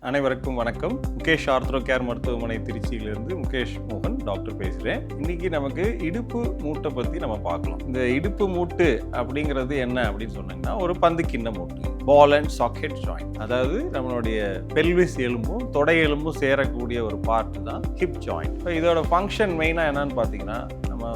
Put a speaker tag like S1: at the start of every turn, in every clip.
S1: அனைவருக்கும் வணக்கம். முகேஷ் ஆர்த்ரோ கேர் மருத்துவமனை திருச்சியிலிருந்து முகேஷ் மோகன் டாக்டர் பேசுகிறேன். இன்னைக்கு நமக்கு இடுப்பு மூட்டை பற்றி நம்ம பார்க்கலாம். இந்த இடுப்பு மூட்டு அப்படிங்கிறது என்ன அப்படின்னு சொன்னீங்கன்னா, ஒரு பந்து கிண்ண மூட்டு, பால் அண்ட் சாக்கெட் ஜாயிண்ட். அதாவது நம்மளுடைய பெல்விஸ் எலும்பும் தொடை எலும்பும் சேரக்கூடிய ஒரு பார்ட் தான் ஹிப் ஜாயிண்ட். இப்போ இதோட ஃபங்க்ஷன் மெயினாக என்னன்னு பார்த்தீங்கன்னா, நம்ம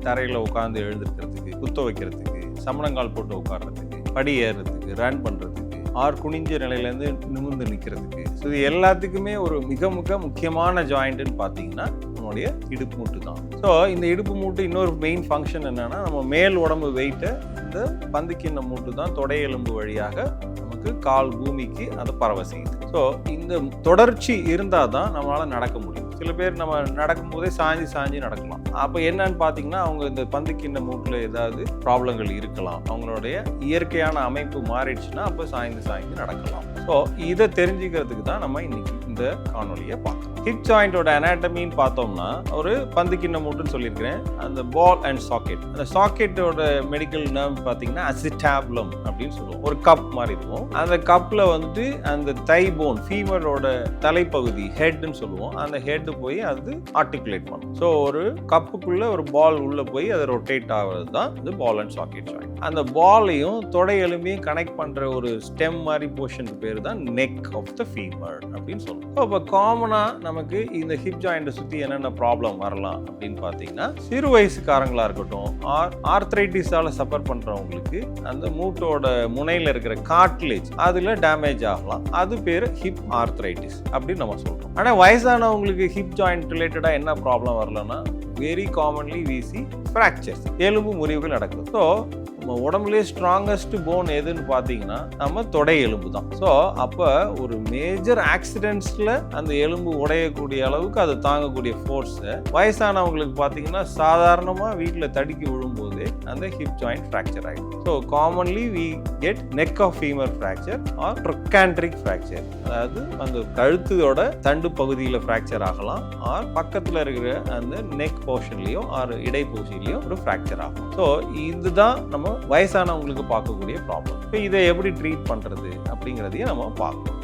S1: தரையில் உட்காந்து எழுந்திருக்கிறதுக்கு, குத்த வைக்கிறதுக்கு, சமணங்கால் போட்டு உட்கார்றதுக்கு, படி ஏறுறதுக்கு, ரன் பண்ணுறதுக்கு, ஆர் குனிஞ்ச நிலையிலேருந்து நிமிர்ந்து நிற்கிறதுக்கு. ஸோ இது எல்லாத்துக்குமே ஒரு மிக மிக முக்கியமான ஜாயிண்ட்டுன்னு பார்த்தீங்கன்னா நம்மளுடைய இடுப்பு மூட்டு தான். ஸோ இந்த இடுப்பு மூட்டு இன்னொரு மெயின் ஃபங்க்ஷன் என்னன்னா, நம்ம மேல் உடம்பு வெயிட்டை இந்த பந்துக்கிண்ண மூட்டு தான் தொடை எலும்பு வழியாக நமக்கு கால் பூமிக்கு அதை பரவ செய்யுது. ஸோ இந்த தொடர்ச்சி இருந்தால் தான் நம்மளால் நடக்க முடியும். சில பேர் நம்ம நடக்கும்போதே சாஞ்சி நடக்கலாம். அப்போ என்னன்னு பார்த்தீங்கன்னா, அவங்க இந்த பந்துக்கிண்ண மூட்டில் ஏதாவது ப்ராப்ளங்கள் இருக்கலாம். அவங்களுடைய இயற்கையான அமைப்பு மாறிடுச்சுன்னா அப்போ சாய்ந்து நடக்கலாம். ஸோ இதை தெரிஞ்சுக்கிறதுக்கு தான் நம்ம இன்னைக்கு இந்த காணொலியை பார்க்கலாம். ஹிப் ஜாயிண்டோட அனாட்டமின்னு பார்த்தோம்னா, ஒரு பந்துக்கிண்ண மூட்டுன்னு சொல்லியிருக்கிறேன். அந்த பால் அண்ட் சாக்கெட், அந்த சாக்கெட்டோட மெடிக்கல் நேம் பார்த்தீங்கன்னா அசிட்டாபுலம் அப்படின்னு சொல்லுவோம். ஒரு கப் மாதிரி இருக்கும். அந்த கப்பில் அந்த தை போன், ஃபீமரோட தலைப்பகுதி, ஹெட்னு சொல்லுவோம். அந்த ஹெட் போய் அது ஆர்டிகுலேட் பண்ணும். ஸோ ஒரு கப்புக்குள்ள ஒரு பால் உள்ள போய் அதை ரொட்டேட் ஆகிறது தான் இந்த பால் அண்ட் சாக்கெட் ஜாயிண்ட். அந்த பாலையும் தொடை எலும்பையும் கனெக்ட் பண்ற ஒரு ஸ்டெம் மாதிரி போர்ஷனுக்கு பேர் தான் நெக் ஆஃப் த ஃபீமர் அப்படின்னு சொல்லுவோம். இப்போ காமனா நமக்கு இந்த ஹிப் ஜாயிண்டை சுற்றி என்னென்ன ப்ராப்ளம் வரலாம் அப்படின்னு பார்த்தீங்கன்னா, சிறு வயசுக்காரங்களா இருக்கட்டும், ஆர்த்ரைட்டிஸால சஃபர் பண்றவங்களுக்கு அந்த மூட்டோட முனையில் இருக்கிற கார்ட்லேஜ் அதுல டேமேஜ் ஆகலாம். அது பேர் ஹிப் ஆர்த்ரைட்டிஸ் அப்படின்னு நம்ம சொல்றோம். ஆனால் வயசானவங்களுக்கு ஹிப் ஜாயிண்ட் ரிலேட்டடா என்ன ப்ராப்ளம் வரலன்னா, very commonly we see fractures, எலும்பு முறிவுகள் நடக்குது. ஸோ நம்ம உடம்புலேயே ஸ்ட்ராங்கஸ்ட் போன் எதுன்னு பார்த்தீங்கன்னா நம்ம தொடை எலும்பு தான். ஸோ அப்போ ஒரு மேஜர் ஆக்சிடென்ட்ஸில் அந்த எலும்பு உடையக்கூடிய அளவுக்கு அது தாங்கக்கூடிய ஃபோர்ஸை வயசானவங்களுக்கு பார்த்தீங்கன்னா சாதாரணமாக வீட்டில் தடுக்கி விழும்போது அந்த ஹிப் ஜாயிண்ட் ஃப்ராக்சர் ஆகிடும். So commonly we get neck of femur fracture or trochanteric fracture. அதாவது அந்த கழுத்தோட தண்டு பகுதியில் ஃப்ராக்சர் ஆகலாம், ஆர் பக்கத்தில் இருக்கிற அந்த நெக் போர்ஷன்லையோ ஆர் இடைப்பகுதியிலையோ ஒரு ஃப்ராக்சர் ஆகும். ஸோ இதுதான் நம்ம வயசானவங்களுக்கு பார்க்கக்கூடிய ப்ராப்ளம். இப்போ இதை எப்படி ட்ரீட் பண்ணுறது அப்படிங்கிறதையும் நம்ம பார்க்கணும்.